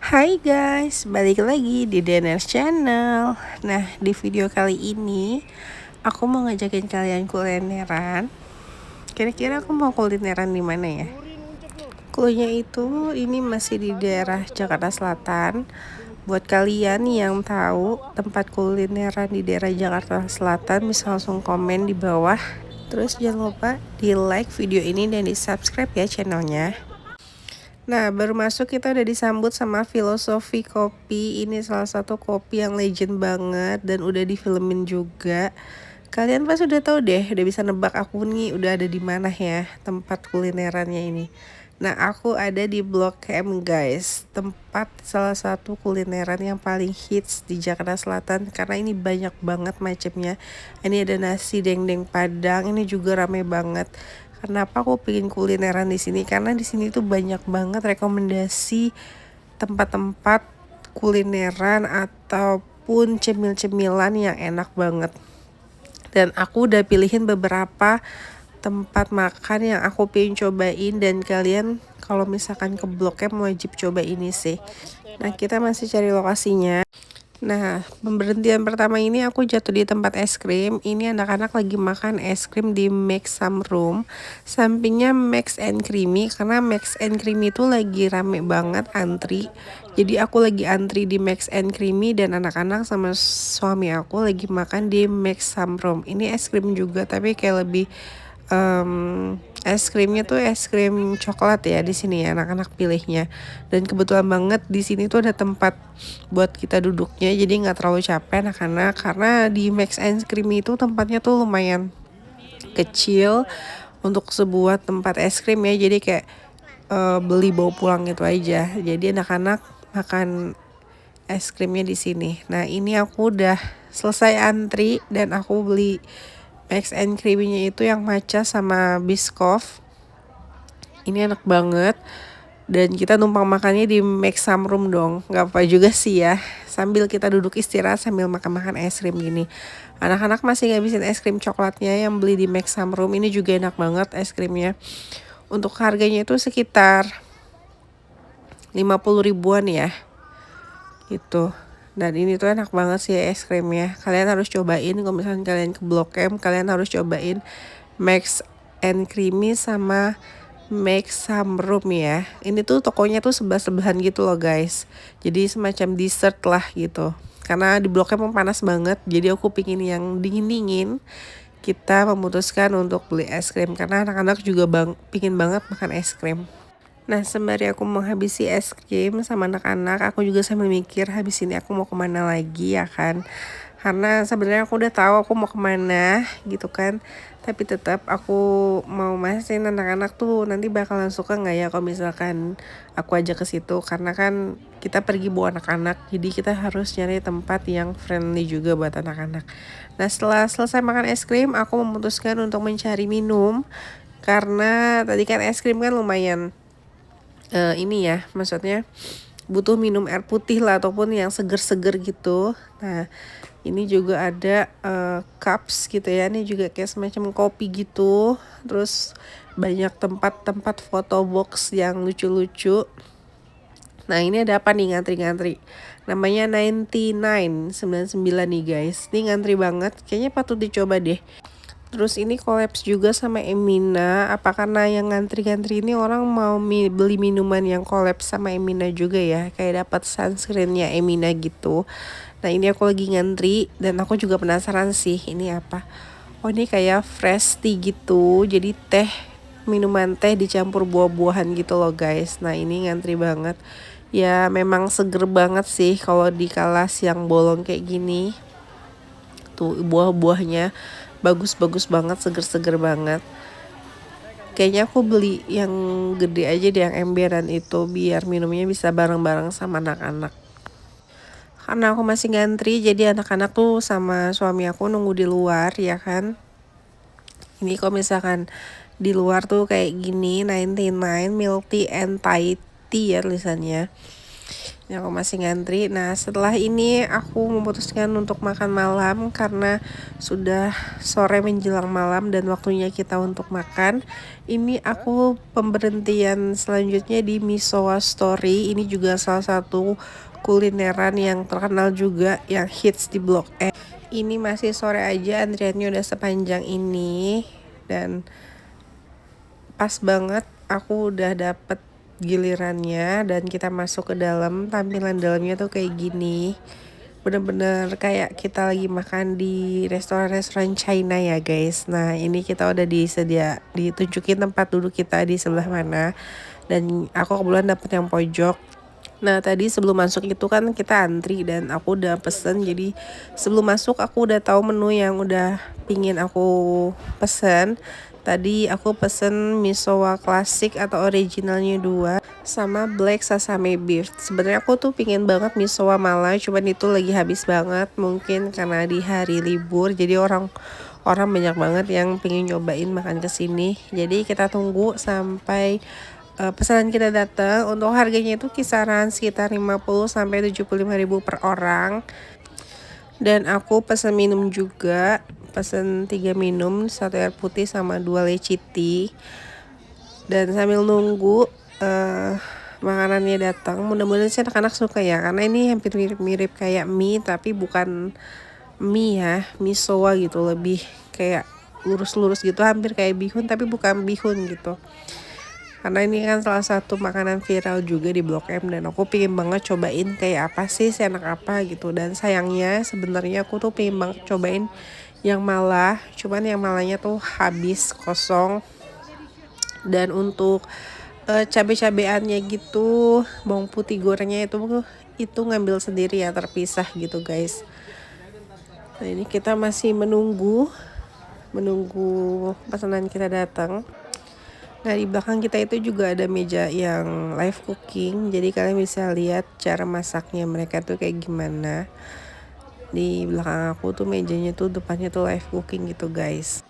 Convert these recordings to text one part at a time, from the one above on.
Hai guys, balik lagi di Deners Channel. Nah, di video kali ini aku mau ngajakin kalian kulineran. Kira-kira aku mau kulineran di mana ya? Cluenya itu ini masih di daerah Jakarta Selatan. Buat kalian yang tahu tempat kulineran di daerah Jakarta Selatan bisa langsung komen di bawah. Terus jangan lupa di like video ini dan di subscribe ya channelnya. Nah, baru masuk kita udah disambut sama Filosofi Kopi. Ini salah satu kopi yang legend banget dan udah difilmin juga. Kalian pasti udah tahu deh, udah bisa nebak aku nih udah ada di mana ya tempat kulinerannya ini. Nah, aku ada di Blok M guys, tempat salah satu kulineran yang paling hits di Jakarta Selatan karena ini banyak banget macamnya. Ini ada nasi dendeng Padang, ini juga rame banget. Kenapa aku pengen kulineran di sini? Karena di sini tuh banyak banget rekomendasi tempat-tempat kulineran ataupun cemil-cemilan yang enak banget. Dan aku udah pilihin beberapa tempat makan yang aku pengen cobain, dan kalian kalau misalkan ke Blok M wajib coba ini sih. Nah, kita masih cari lokasinya. Nah, pemberhentian pertama ini aku jatuh di tempat es krim. Ini anak-anak lagi makan es krim di Make Some Room. Sampingnya Max and Creamy, karena Max and Creamy itu lagi rame banget antri. Jadi aku lagi antri di Max and Creamy dan anak-anak sama suami aku lagi makan di Make Some Room. Ini es krim juga tapi kayak lebih es krimnya tuh es krim coklat ya di sini ya anak-anak pilihnya. Dan kebetulan banget di sini tuh ada tempat buat kita duduknya, jadi nggak terlalu capek anak-anak, karena di Max and Creamy itu tempatnya tuh lumayan kecil untuk sebuah tempat es krim ya, jadi kayak beli bawa pulang gitu aja. Jadi anak-anak makan es krimnya di sini. Nah, ini aku udah selesai antri dan aku beli Max and Creamy-nya itu yang matcha sama biskof. Ini enak banget. Dan kita numpang makannya di Make Some Room dong. Gak apa juga sih ya, sambil kita duduk istirahat sambil makan-makan es krim gini. Anak-anak masih ngabisin es krim coklatnya yang beli di Make Some Room. Ini juga enak banget es krimnya. Untuk harganya itu sekitar 50 ribuan ya gitu. Dan ini tuh enak banget sih es krimnya. Kalian harus cobain kalau misalnya kalian ke Blok M, kalian harus cobain Max and Creamy sama Make Some Room ya. Ini tuh tokonya tuh sebelah-sebelahan gitu loh guys. Jadi semacam dessert lah gitu. Karena di Blok M panas banget, jadi aku pingin yang dingin-dingin. Kita memutuskan untuk beli es krim karena anak-anak juga pingin banget makan es krim. Nah, sembari aku menghabisi es krim sama anak-anak, aku juga sambil mikir habis ini aku mau kemana lagi ya kan. Karena sebenarnya aku udah tahu aku mau kemana gitu kan. Tapi tetap aku mau mastiin anak-anak tuh nanti bakalan suka nggak ya kalau misalkan aku ajak ke situ. Karena kan kita pergi bawa anak-anak, jadi kita harus nyari tempat yang friendly juga buat anak-anak. Nah, setelah selesai makan es krim, aku memutuskan untuk mencari minum. Karena tadi kan es krim kan lumayan ini ya, maksudnya butuh minum air putih lah ataupun yang seger-seger gitu. Nah, ini juga ada cups gitu ya, ini juga kayak semacam kopi gitu. Terus banyak tempat-tempat foto box yang lucu-lucu. Nah, ini ada apa nih ngantri-ngantri, namanya 99 nih guys. Ini ngantri banget, kayaknya patut dicoba deh. Terus ini kolaps juga sama Emina. Apa karena yang ngantri-ngantri ini orang mau beli minuman yang kolaps sama Emina juga ya, kayak dapat sunscreennya Emina gitu. Nah, ini aku lagi ngantri dan aku juga penasaran sih ini apa. Oh, ini kayak fresh tea gitu, jadi teh, minuman teh dicampur buah-buahan gitu loh guys. Nah, ini ngantri banget. Ya memang seger banget sih kalau di kala siang bolong kayak gini. Tuh buah-buahnya bagus-bagus banget, seger-seger banget. Kayaknya aku beli yang gede aja deh, yang emberan itu, biar minumnya bisa bareng-bareng sama anak-anak. Karena aku masih ngantri, jadi anak-anak tuh sama suami aku nunggu di luar ya kan. Ini kalau misalkan di luar tuh kayak gini, 99 milk tea and Thai tea ya tulisannya. Ini aku masih ngantri. Nah setelah ini aku memutuskan untuk makan malam karena sudah sore menjelang malam dan waktunya kita untuk makan. Ini aku pemberhentian selanjutnya di Misowa Story. Ini juga salah satu kulineran yang terkenal juga, yang hits di Blok M. Ini masih sore aja, antriannya udah sepanjang ini dan pas banget aku udah dapet gilirannya dan kita masuk ke dalam. Tampilan dalamnya tuh kayak gini, bener-bener kayak kita lagi makan di restoran-restoran China ya guys. Nah ini kita udah ditunjukin tempat duduk kita di sebelah mana, dan aku kebetulan dapet yang pojok. Nah tadi sebelum masuk itu kan kita antri dan aku udah pesen, jadi sebelum masuk aku udah tahu menu yang udah pingin aku pesen. Tadi aku pesen misowa klasik atau originalnya 2 sama black sesame beef. Sebenarnya aku tuh pingin banget misowa malah, cuman itu lagi habis banget, mungkin karena di hari libur jadi orang banyak banget yang pengen nyobain makan kesini. Jadi kita tunggu sampai pesanan kita datang. Untuk harganya itu kisaran sekitar 50 sampai 75.000 per orang. Dan aku pesen minum juga, pesen 3 minum, 1 air putih sama 2 leci tea. Dan sambil nunggu makanannya datang, mudah-mudahan sih anak-anak suka ya, karena ini hampir mirip-mirip kayak mie tapi bukan mie ya, misowa gitu, lebih kayak lurus-lurus gitu, hampir kayak bihun tapi bukan bihun gitu. Karena ini kan salah satu makanan viral juga di Blok M dan aku pengen banget cobain kayak apa sih, seenak apa gitu. Dan sayangnya sebenarnya aku tuh pengen banget cobain yang malah, cuman yang malahnya tuh habis, kosong. Dan untuk cabai-cabeannya gitu, bawang putih gorengnya itu ngambil sendiri ya, terpisah gitu guys. Nah ini kita masih menunggu pesanan kita datang. Nah di belakang kita itu juga ada meja yang live cooking, jadi kalian bisa lihat cara masaknya mereka tuh kayak gimana. Di belakang aku tuh mejanya tuh depannya tuh live cooking gitu guys.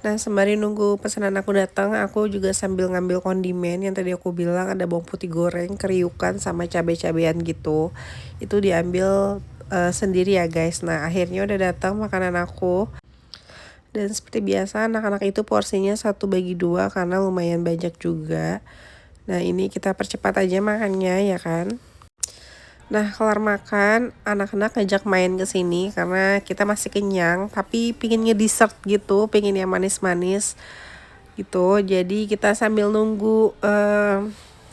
Nah sembari nunggu pesanan aku datang, aku juga sambil ngambil kondimen yang tadi aku bilang, ada bawang putih goreng, kriukan, sama cabai-cabean gitu. Itu diambil sendiri ya guys. Nah akhirnya udah datang makanan aku. Dan seperti biasa anak-anak itu porsinya 1/2 karena lumayan banyak juga. Nah ini kita percepat aja makannya ya kan. Nah kelar makan, anak-anak ngajak main ke sini karena kita masih kenyang, tapi pinginnya dessert gitu, pingin yang manis-manis gitu. Jadi kita sambil nunggu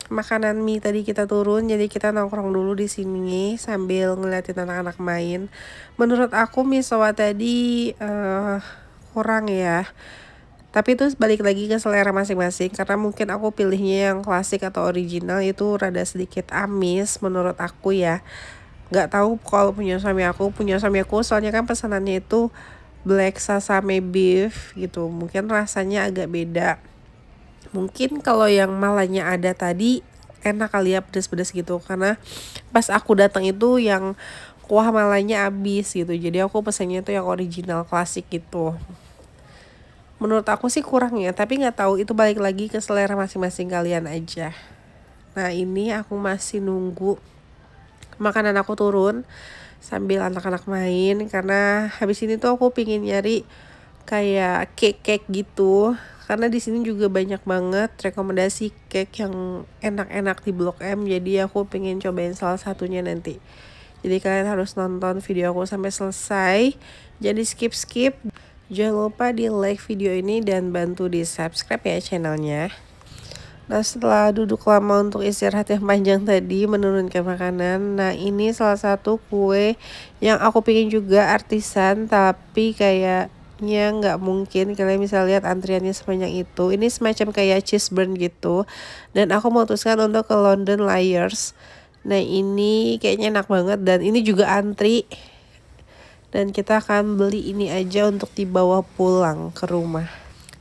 makanan mie tadi kita turun, jadi kita nongkrong dulu di sini sambil ngeliatin anak-anak main. Menurut aku misowa tadi kurang ya. Tapi itu balik lagi ke selera masing-masing, karena mungkin aku pilihnya yang klasik atau original, itu rada sedikit amis menurut aku ya. Nggak tahu kalau punya suami aku soalnya kan pesanannya itu black sesame beef gitu. Mungkin rasanya agak beda. Mungkin kalau yang malahnya ada tadi enak kali ya, pedas-pedas gitu, karena pas aku datang itu yang kuah malahnya habis gitu. Jadi aku pesannya tuh yang original klasik gitu. Menurut aku sih kurang ya, tapi nggak tahu, itu balik lagi ke selera masing-masing kalian aja. Nah ini aku masih nunggu makanan aku turun sambil anak-anak main, karena habis ini tuh aku pingin nyari kayak cake gitu, karena di sini juga banyak banget rekomendasi cake yang enak-enak di Blok M. Jadi aku pengen cobain salah satunya nanti. Jadi kalian harus nonton video aku sampai selesai, jadi skip. Jangan lupa di like video ini dan bantu di subscribe ya channelnya. Nah setelah duduk lama untuk istirahat yang panjang tadi menurunkan makanan, nah ini salah satu kue yang aku pingin juga artisan, tapi kayaknya nggak mungkin kalian bisa lihat antriannya sepanjang itu. Ini semacam kayak cheese burn gitu, dan aku memutuskan untuk ke London Layers. Nah ini kayaknya enak banget dan ini juga antri. Dan kita akan beli ini aja untuk dibawa pulang ke rumah.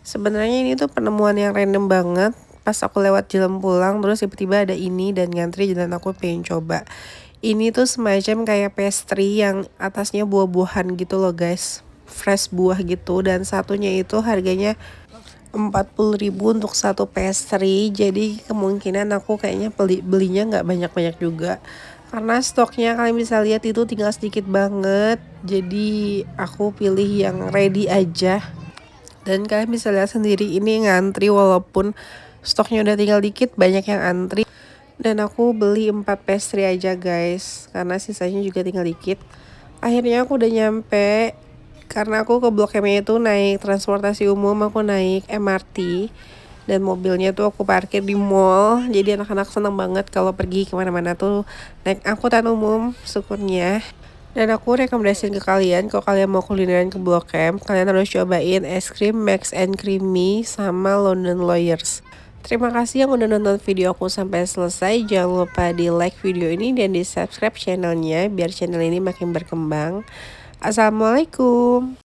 Sebenarnya ini tuh penemuan yang random banget. Pas aku lewat jalan pulang, terus tiba-tiba ada ini dan ngantri, dan aku pengen coba. Ini tuh semacam kayak pastry yang atasnya buah-buahan gitu loh guys. Fresh buah gitu, dan satunya itu harganya 40.000 untuk satu pastry. Jadi kemungkinan aku kayaknya belinya nggak banyak-banyak juga, karena stoknya kalian bisa lihat itu tinggal sedikit banget. Jadi aku pilih yang ready aja. Dan kalian bisa lihat sendiri ini ngantri, walaupun stoknya udah tinggal dikit banyak yang antri. Dan aku beli 4 pastry aja guys, karena sisanya juga tinggal dikit. Akhirnya aku udah nyampe, karena aku ke Blok M itu naik transportasi umum, aku naik MRT. Dan mobilnya tuh aku parkir di mall. Jadi anak-anak seneng banget kalau pergi kemana-mana tuh naik angkutan umum, syukurnya. Dan aku rekomendasiin ke kalian, kalau kalian mau kulineran ke Blok M, kalian harus cobain es krim Max and Creamy sama London Lawyers. Terima kasih yang udah nonton video aku sampai selesai. Jangan lupa di like video ini dan di subscribe channelnya biar channel ini makin berkembang. Assalamualaikum.